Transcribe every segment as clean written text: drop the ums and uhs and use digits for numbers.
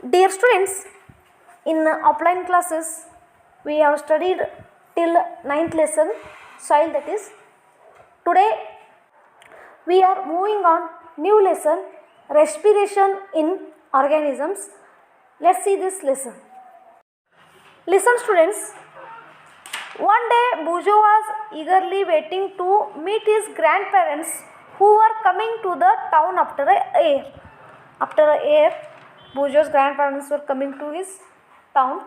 Dear students, in offline classes we have studied till 9th lesson soil, that is. Today we are moving on new lesson, respiration in organisms. Let's see this lesson. Listen students, one day Bujo was eagerly waiting to meet his grandparents who were coming to the town after a year. Bujo's grandparents were coming to his town.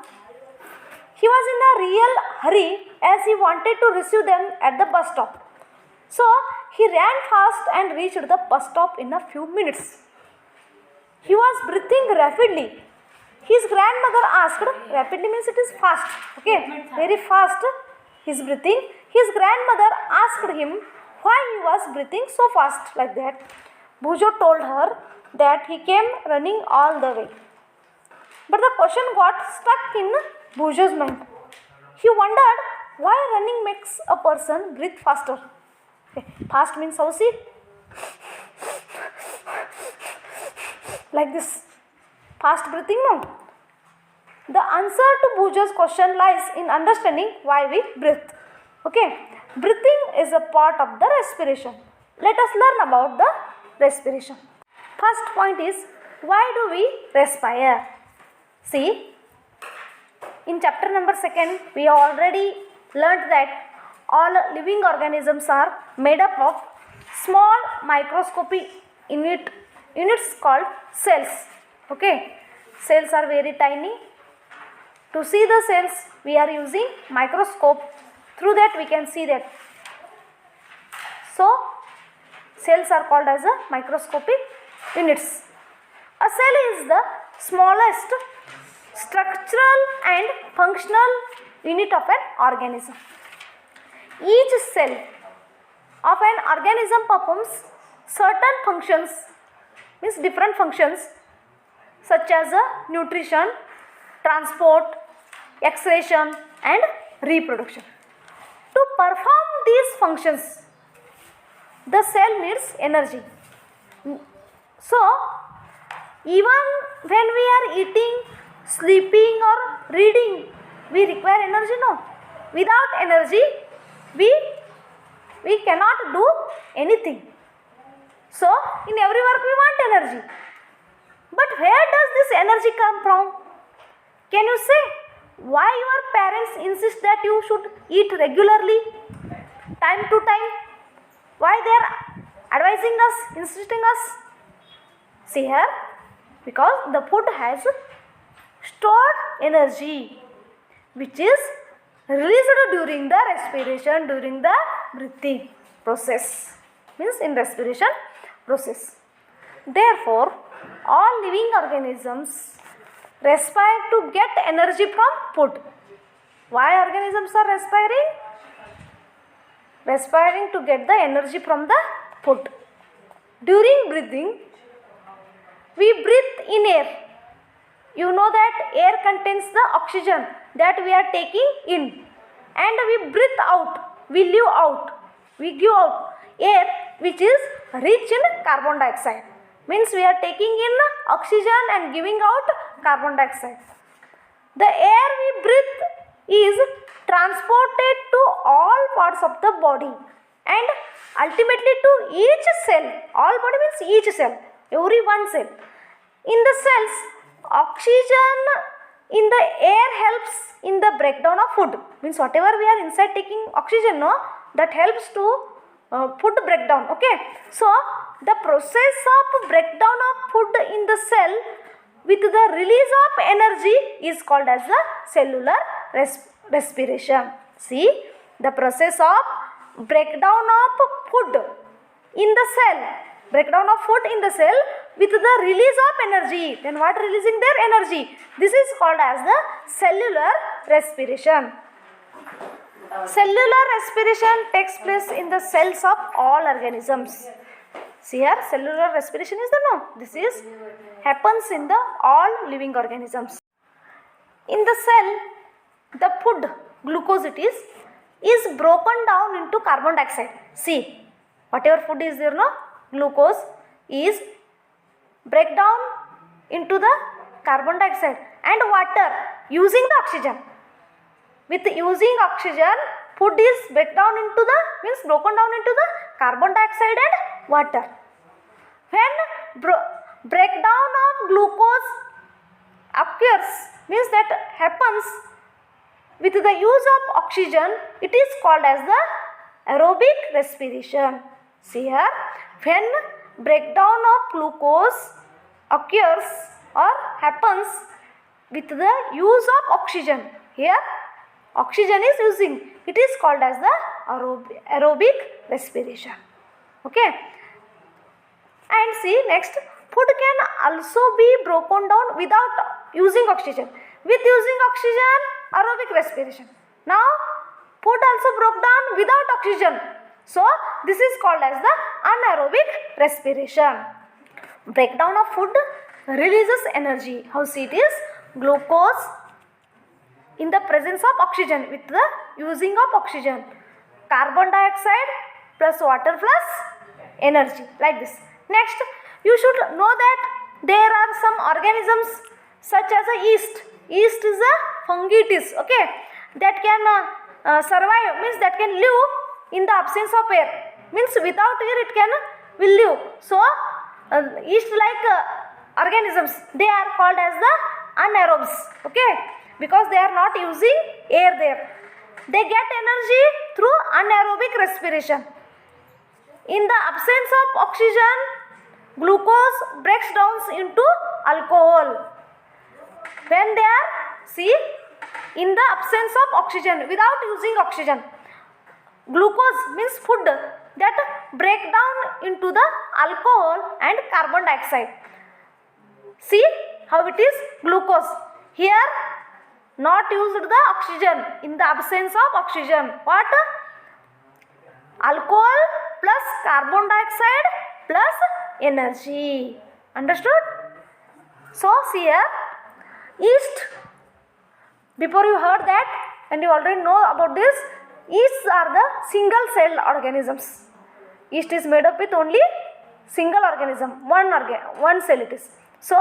He was in a real hurry as he wanted to receive them at the bus stop. So he ran fast and reached the bus stop in a few minutes. He was breathing rapidly. His grandmother asked, rapidly means it is fast, okay, very fast he is breathing. His grandmother asked him why he was breathing so fast like that. Bujo told her that he came running all the way. But the question got stuck in Bujo's mind. He wondered why running makes a person breathe faster. Okay. Fast means how, see? Like this. Fast breathing, no? The answer to Bujo's question lies in understanding why we breathe. Okay. Breathing is a part of the respiration. Let us learn about the respiration. First point is, why do we respire? See, in chapter number 2, we have already learnt that all living organisms are made up of small microscopic units called cells. Okay, cells are very tiny. To see the cells, we are using microscope. Through that we can see that. So, cells are called as a microscopic units. A cell is the smallest structural and functional unit of an organism. Each cell of an organism performs certain functions, means different functions, such as nutrition, transport, excretion and reproduction. To perform these functions, the cell needs energy. So, even when we are eating, sleeping or reading, we require energy, no? Without energy, we cannot do anything. So, in every work we want energy. But where does this energy come from? Can you say why your parents insist that you should eat regularly, time to time? Why they are advising us, insisting us? See here, because the food has stored energy which is released during the respiration, during the breathing process, means in respiration process. Therefore, all living organisms respire to get energy from food. Why organisms are respiring? Respiring to get the energy from the food. During breathing, we breathe in air. You know that air contains the oxygen that we are taking in, and we breathe out, we give out air which is rich in carbon dioxide. Means we are taking in oxygen and giving out carbon dioxide. The air we breathe is transported to all parts of the body and ultimately to each cell. All body means each cell, every one cell. In the cells, oxygen in the air helps in the breakdown of food. Means whatever we are inside taking oxygen, no, that helps to food breakdown. Okay. So, the process of breakdown of food in the cell with the release of energy is called as the cellular respiration. See, the process of breakdown of food in the cell, breakdown of food in the cell with the release of energy. Then what releasing their energy? This is called as the cellular respiration. Cellular respiration takes place in the cells of all organisms. See here, cellular respiration is the no. This is happens in the all living organisms. In the cell, the food, glucose it is broken down into carbon dioxide. See, whatever food is there, no, glucose is break down into the carbon dioxide and water using the oxygen. With using oxygen, food is broken down into the carbon dioxide and water. When breakdown of glucose occurs, means that happens with the use of oxygen, it is called as the aerobic respiration. See here, when breakdown of glucose occurs or happens with the use of oxygen, here oxygen is using, it is called as the aerobic respiration. Okay. And see next, food can also be broken down without using oxygen. With using oxygen, aerobic respiration. Now food also broke down without oxygen, so this is called as the anaerobic respiration. Breakdown of food releases energy. How see it is? Glucose in the presence of oxygen, with the using of oxygen, carbon dioxide plus water plus energy, like this. Next, you should know that there are some organisms such as a yeast. Yeast is a fungitis, okay, that can survive, means that can live in the absence of air, means without air it will live. So yeast like organisms, they are called as the anaerobes, okay, because they are not using air there. They get energy through anaerobic respiration. In the absence of oxygen, glucose breaks down into alcohol. When they are, see, in the absence of oxygen, without using oxygen, glucose means food that break down into the alcohol and carbon dioxide. See how it is? Glucose here not used the oxygen, in the absence of oxygen, what? Alcohol plus carbon dioxide plus energy. Understood? So see here, yeast, before you heard that and you already know about this, yeasts are the single celled organisms. Yeast is made up with only single organism, one cell it is. So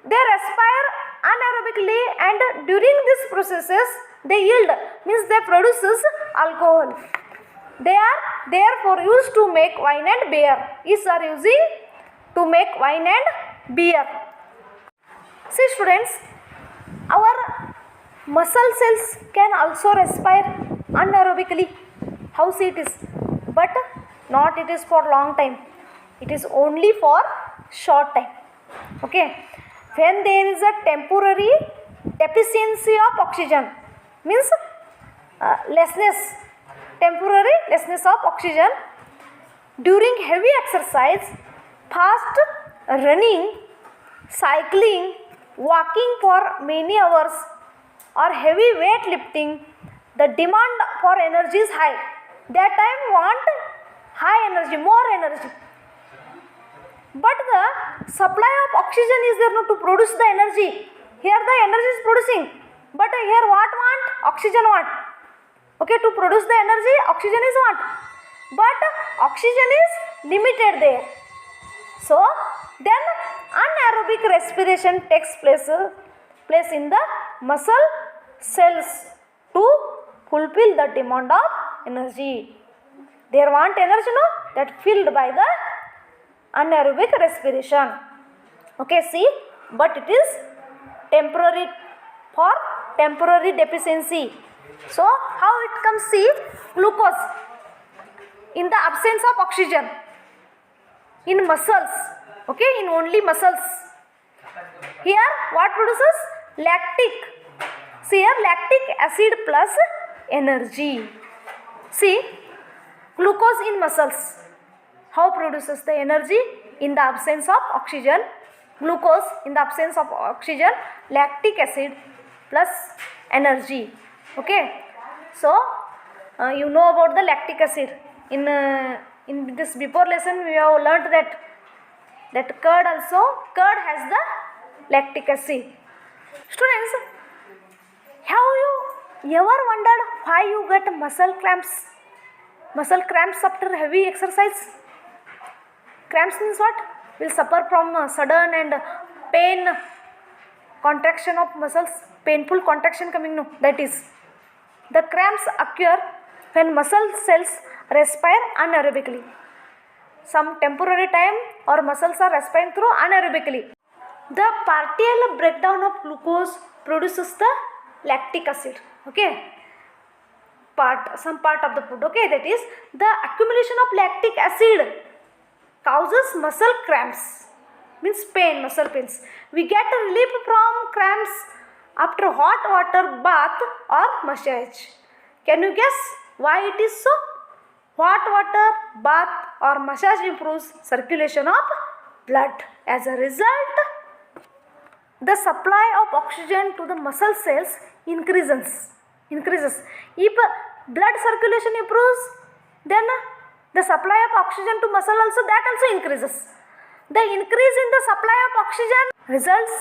they respire anaerobically, and during these processes they yield, means they produces alcohol. They are therefore used to make wine and beer. Yeasts are using to make wine and beer. See students, our muscle cells can also respire anaerobically. How see it is? But not it is for long time. It is only for short time. Okay. When there is a temporary deficiency of oxygen, means temporary lessness of oxygen during heavy exercise, fast running, cycling, walking for many hours, or heavy weight lifting, the demand for energy is high. That time want high energy, more energy. But the supply of oxygen is there not to produce the energy. Here the energy is producing, but here what want? Oxygen want. Okay, to produce the energy, oxygen is want. But oxygen is limited there. So then anaerobic respiration takes place in the muscle cells to fulfill the demand of energy. They want energy, no? That filled by the anaerobic respiration. Okay, see, but it is temporary, for temporary deficiency. So how it comes? See, glucose in the absence of oxygen in muscles, okay, in only muscles. Here what produces? Lactic. See here, lactic acid plus energy. See, glucose in muscles, how produces the energy? In the absence of oxygen, glucose in the absence of oxygen, lactic acid plus energy. Okay, so you know about the lactic acid. In this before lesson we have learnt that curd has the lactic acid. Students, have you ever wondered why you get muscle cramps? Muscle cramps after heavy exercise. Cramps means what? Will suffer from sudden and pain contraction of muscles, painful contraction coming, no, that is. The cramps occur when muscle cells respire anaerobically. Some temporary time or muscles are respiring through anaerobically. The partial breakdown of glucose produces the lactic acid. Okay, some part of the food. Okay, that is the accumulation of lactic acid causes muscle cramps, means pain, muscle pains. We get a relief from cramps after hot water bath or massage. Can you guess why it is so? Hot water bath or massage improves circulation of blood. As a result, the supply of oxygen to the muscle cells increases. If blood circulation improves, then the supply of oxygen to muscle also increases. The increase in the supply of oxygen results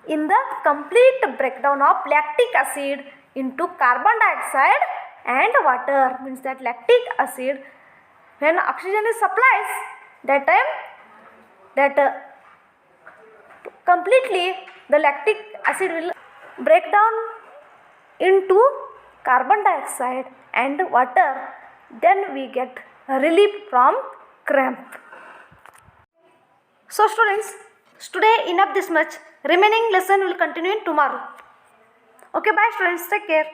in the complete breakdown of lactic acid into carbon dioxide and water. Means that lactic acid, when oxygen is supplied, that time completely the lactic acid will break down into carbon dioxide and water. Then we get relief from cramp. So students, today enough this much. Remaining lesson will continue in tomorrow. Okay, bye students, take care.